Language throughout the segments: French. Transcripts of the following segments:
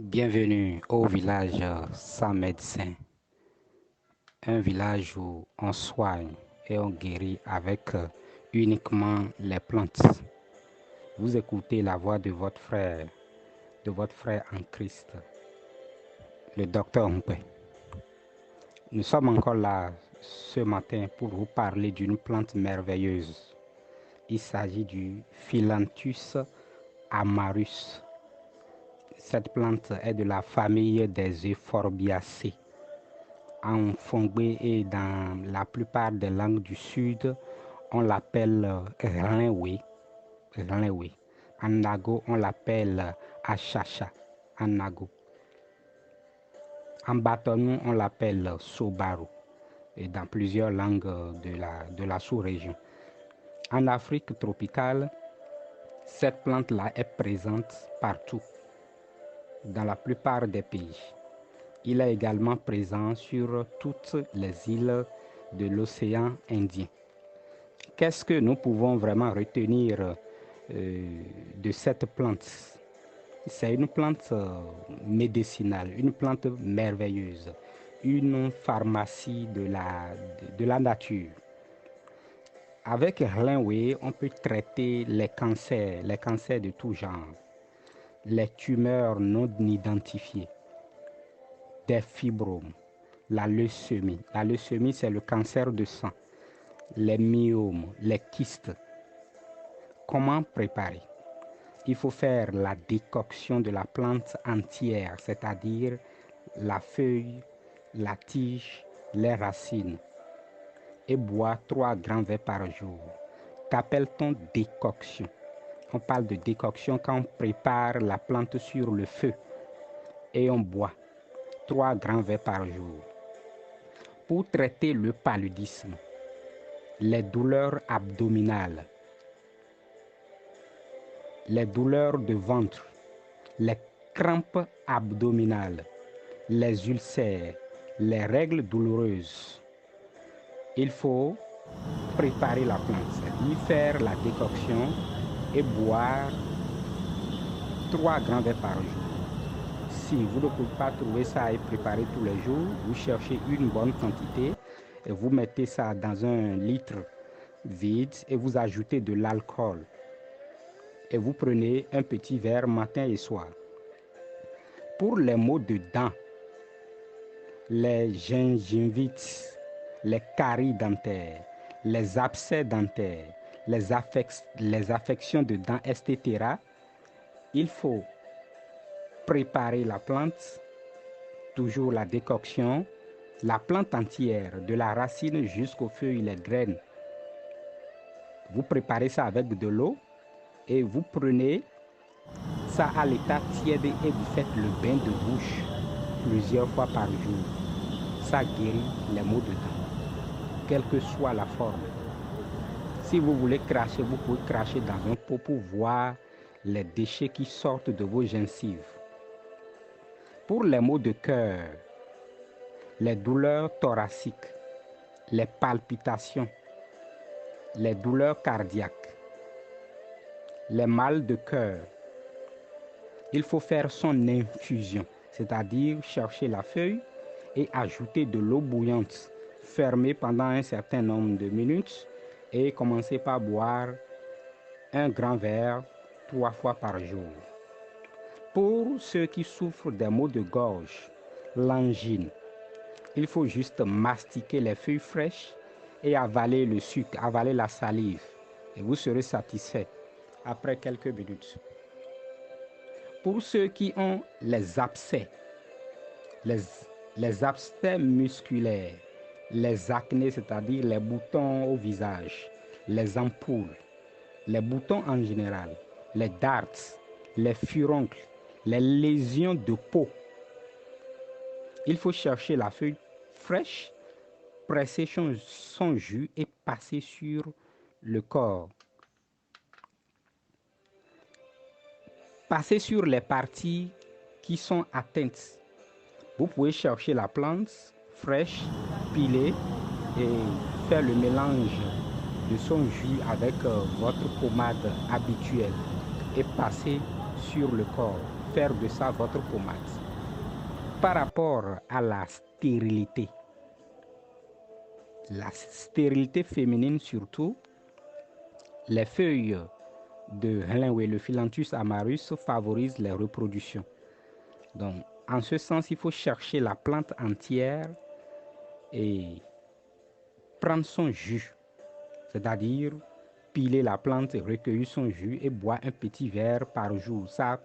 Bienvenue au village sans médecin, un village où on soigne et on guérit avec uniquement les plantes. Vous écoutez la voix de votre frère en Christ, le docteur Mpé. Nous sommes encore là ce matin pour vous parler d'une plante merveilleuse. Il s'agit du Phyllanthus amarus. Cette plante est de la famille des Euphorbiacées. En Fongbe et dans la plupart des langues du sud, on l'appelle Rinwe. En Nago, on l'appelle Achacha. En Nago. En Batonou, on l'appelle Sobaru. Et dans plusieurs langues de la sous-région. En Afrique tropicale, cette plante-là est présente partout, dans la plupart des pays. Il est également présent sur toutes les îles de l'océan Indien. Qu'est-ce que nous pouvons vraiment retenir de cette plante? C'est une plante médicinale, une plante merveilleuse, une pharmacie de la nature. Avec Rinwe, on peut traiter les cancers de tout genre, les tumeurs non identifiées, des fibromes, la leucémie. La leucémie, c'est le cancer de sang, les myomes, les kystes. Comment préparer? Il faut faire la décoction de la plante entière, c'est-à-dire la feuille, la tige, les racines, et boire 3 grands verres par jour. Qu'appelle-t-on décoction? On parle de décoction quand on prépare la plante sur le feu et on boit 3 grands verres par jour. Pour traiter le paludisme, les douleurs abdominales, les douleurs de ventre, les crampes abdominales, les ulcères, les règles douloureuses, il faut préparer la plante, y faire la décoction et boire 3 grands verres par jour. Si vous ne pouvez pas trouver ça et préparer tous les jours, vous cherchez une bonne quantité et vous mettez ça dans un litre vide et vous ajoutez de l'alcool. Et vous prenez un petit verre matin et soir. Pour les maux de dents, les gingivites, les caries dentaires, les abcès dentaires, les affections de dents, etc., il faut préparer la plante, toujours la décoction, la plante entière, de la racine jusqu'aux feuilles et les graines. Vous préparez ça avec de l'eau et vous prenez ça à l'état tiède et vous faites le bain de bouche plusieurs fois par jour. Ça guérit les maux de dents, quelle que soit la forme. Si vous voulez cracher, vous pouvez cracher dans un pot pour voir les déchets qui sortent de vos gencives. Pour les maux de cœur, les douleurs thoraciques, les palpitations, les douleurs cardiaques, les mal de cœur, il faut faire son infusion, c'est-à-dire chercher la feuille et ajouter de l'eau bouillante, fermer pendant un certain nombre de minutes et commencer par boire un grand verre 3 fois par jour. Pour ceux qui souffrent des maux de gorge, l'angine, il faut juste mastiquer les feuilles fraîches et avaler le sucre, avaler la salive et vous serez satisfait après quelques minutes. Pour ceux qui ont les abcès, les abcès musculaires, les acnés, c'est-à-dire les boutons au visage, les ampoules, les boutons en général, les dards, les furoncles, les lésions de peau, il faut chercher la feuille fraîche, presser son jus et passer sur le corps. Passer sur les parties qui sont atteintes. Vous pouvez chercher la plante fraîche, piler et faire le mélange de son jus avec votre pommade habituelle et passer sur le corps. faire de ça votre pommade. Par rapport à la stérilité féminine surtout, les feuilles de Hlenwe, le Phyllanthus amarus, favorisent les reproductions. Donc, en ce sens, il faut chercher la plante entière et prendre son jus, c'est-à-dire piler la plante, recueillir son jus et boire un petit verre par jour. Ça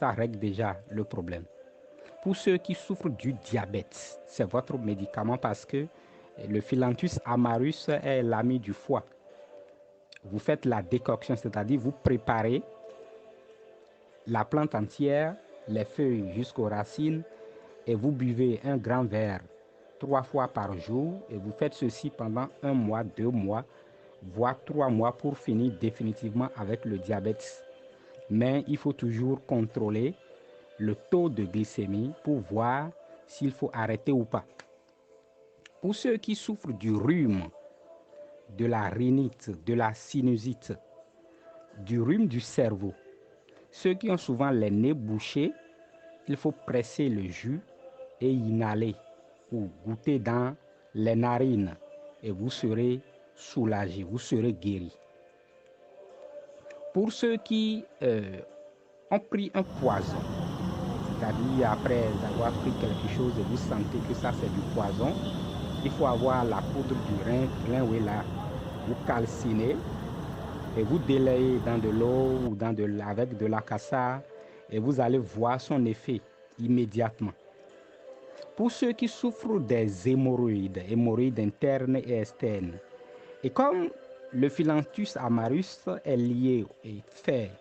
règle déjà le problème. Pour ceux qui souffrent du diabète, c'est votre médicament parce que le Phyllanthus amarus est l'ami du foie. Vous faites la décoction, c'est-à-dire vous préparez la plante entière, les feuilles jusqu'aux racines, et vous buvez un grand verre 3 fois par jour, et vous faites ceci pendant 1 mois, 2 mois, voire 3 mois pour finir définitivement avec le diabète. Mais il faut toujours contrôler le taux de glycémie pour voir s'il faut arrêter ou pas. Pour ceux qui souffrent du rhume, de la rhinite, de la sinusite, du rhume du cerveau, ceux qui ont souvent les nez bouchés, il faut presser le jus et inhaler ou goûter dans les narines et vous serez soulagé, vous serez guéri. Pour ceux qui ont pris un poison, c'est-à-dire après avoir pris quelque chose et vous sentez que ça c'est du poison, il faut avoir la poudre du Hlenwe là, vous calcinez et vous délayez dans de l'eau ou avec de la cassa et vous allez voir son effet immédiatement. Pour ceux qui souffrent des hémorroïdes internes et externes, et comme le Phyllanthus amarus est lié et fait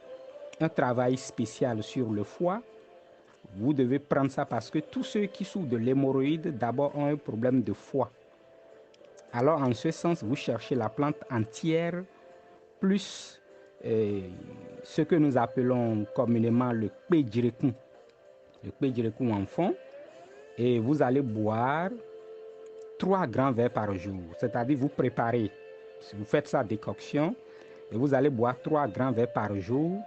un travail spécial sur le foie, vous devez prendre ça parce que tous ceux qui souffrent de l'hémorroïde d'abord ont un problème de foie. Alors en ce sens, vous cherchez la plante entière plus ce que nous appelons communément le pédirecum en fond, et vous allez boire 3 grands verres par jour. C'est-à-dire vous préparez, si vous faites ça décoction, et vous allez boire 3 grands verres par jour.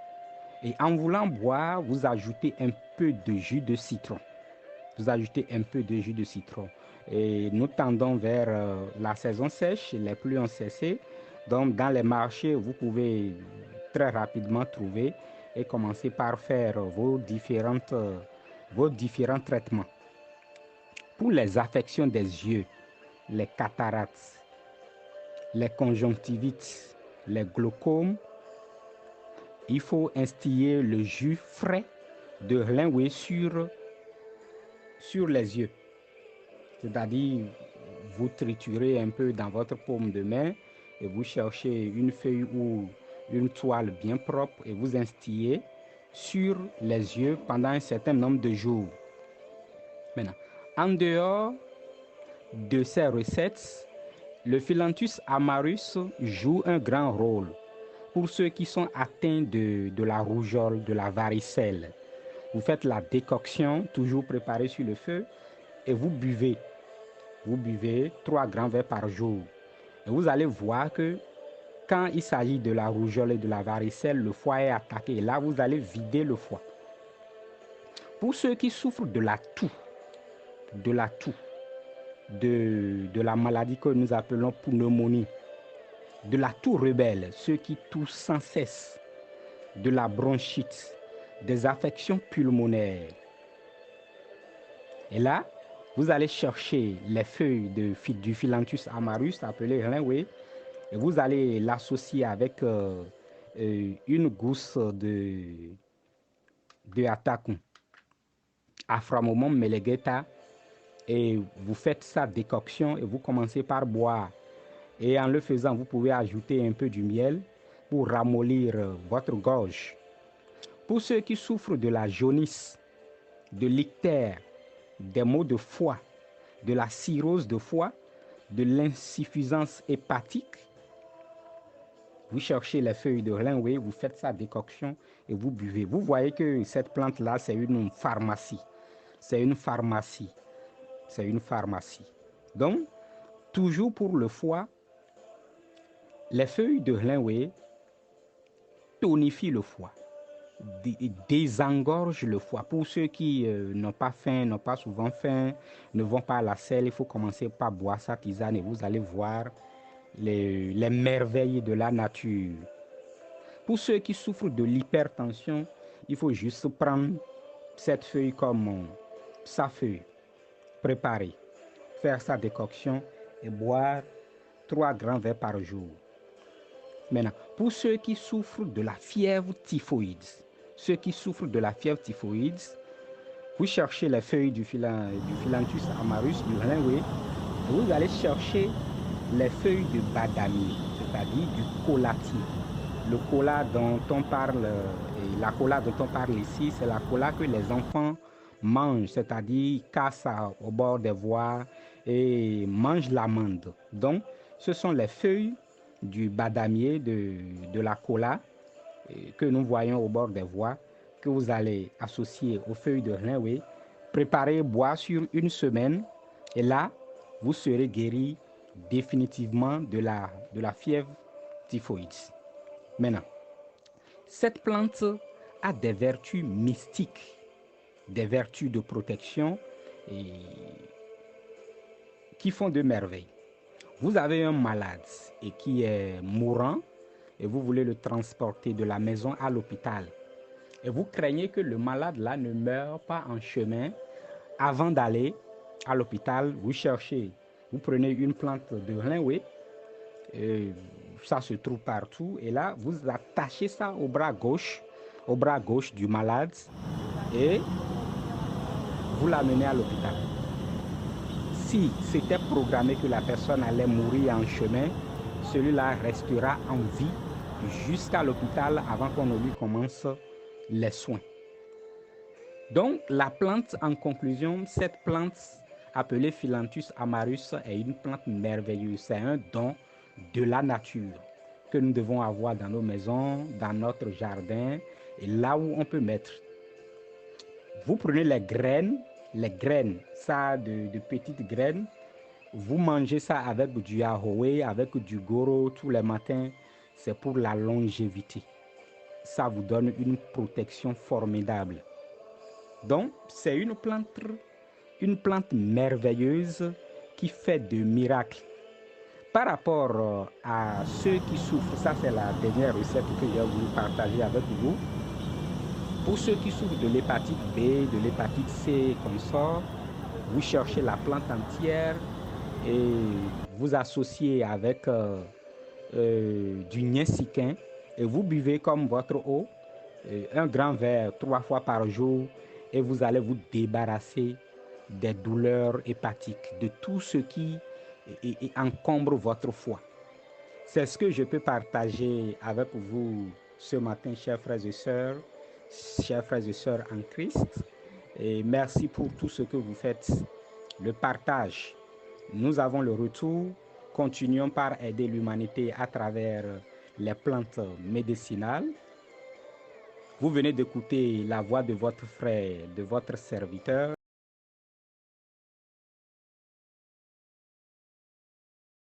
Et en voulant boire, vous ajoutez un peu de jus de citron. Vous ajoutez un peu de jus de citron. Et nous tendons vers la saison sèche, les pluies ont cessé. Donc dans les marchés, vous pouvez très rapidement trouver et commencer par faire vos différents traitements. Pour les affections des yeux, les cataractes, les conjonctivites, les glaucomes, il faut instiller le jus frais de Hlenwe sur les yeux. C'est-à-dire, vous triturez un peu dans votre paume de main et vous cherchez une feuille ou une toile bien propre et vous instillez sur les yeux pendant un certain nombre de jours. Maintenant, en dehors de ces recettes, le Phyllanthus amarus joue un grand rôle pour ceux qui sont atteints de la rougeole, de la varicelle. Vous faites la décoction, toujours préparée sur le feu, et vous buvez. Vous buvez 3 grands verres par jour. Et vous allez voir que quand il s'agit de la rougeole et de la varicelle, le foie est attaqué. Et là, vous allez vider le foie. Pour ceux qui souffrent de la toux, de la maladie que nous appelons pneumonie, de la toux rebelle, ceux qui toussent sans cesse, de la bronchite, des affections pulmonaires. Et là, vous allez chercher les feuilles du Phyllanthus amarus, appelé Hlenwe, et vous allez l'associer avec une gousse de Atakum, Aphramomum melegueta, et vous faites sa décoction et vous commencez par boire. Et en le faisant, vous pouvez ajouter un peu du miel pour ramollir votre gorge. Pour ceux qui souffrent de la jaunisse, de l'ictère, des maux de foie, de la cirrhose de foie, de l'insuffisance hépatique, vous cherchez les feuilles de Hlenwe, vous faites sa décoction et vous buvez. Vous voyez que cette plante-là, c'est une pharmacie. C'est une pharmacie. C'est une pharmacie. Donc, toujours pour le foie, les feuilles de Hlenwe tonifient le foie. désengorge le foie. Pour ceux qui n'ont pas faim, n'ont pas souvent faim, ne vont pas à la selle, il faut commencer par boire sa tisane et vous allez voir les merveilles de la nature. Pour ceux qui souffrent de l'hypertension, il faut juste prendre cette feuille comme sa feuille, préparer, faire sa décoction et boire 3 grands verres par jour. Maintenant, pour ceux qui souffrent de la fièvre typhoïde, vous cherchez les feuilles du Phyllanthus amarus, du renoué, et vous allez chercher les feuilles de badamier, c'est-à-dire du colatier. Le cola dont on parle, la cola dont on parle ici, c'est la cola que les enfants mangent, c'est-à-dire cassent au bord des voies et mangent l'amande. Donc, ce sont les feuilles du badamier, de la cola que nous voyons au bord des voies, que vous allez associer aux feuilles de renoué, préparer, boire sur une semaine, et là, vous serez guéri définitivement de la fièvre typhoïde. Maintenant, cette plante a des vertus mystiques, des vertus de protection et qui font de merveilles. Vous avez un malade et qui est mourant et vous voulez le transporter de la maison à l'hôpital. Et vous craignez que le malade là ne meure pas en chemin. Avant d'aller à l'hôpital, vous prenez une plante de renoué, ça se trouve partout, et là vous attachez ça au bras gauche du malade et vous l'amenez à l'hôpital. Si c'était programmé que la personne allait mourir en chemin, celui-là restera en vie jusqu'à l'hôpital avant qu'on ne lui commence les soins. Donc la plante, en conclusion, cette plante appelée Phyllanthus amarus est une plante merveilleuse. C'est un don de la nature que nous devons avoir dans nos maisons, dans notre jardin et là où on peut mettre. Vous prenez les graines, ça de petites graines, vous mangez ça avec du ahoé, avec du goro tous les matins. C'est pour la longévité. Ça vous donne une protection formidable. Donc, c'est une plante merveilleuse qui fait de miracles. Par rapport à ceux qui souffrent, ça c'est la dernière recette que j'ai voulu partager avec vous. Pour ceux qui souffrent de l'hépatite B, de l'hépatite C et consorts, vous cherchez la plante entière et vous associez avec du niaciquin et vous buvez comme votre eau, un grand verre 3 fois par jour, et vous allez vous débarrasser des douleurs hépatiques, de tout ce qui encombre votre foie. C'est ce que je peux partager avec vous ce matin, chers frères et sœurs en Christ. Et merci pour tout ce que vous faites, le partage. Nous avons le retour. Continuons par aider l'humanité à travers les plantes médicinales. Vous venez d'écouter la voix de votre frère, de votre serviteur.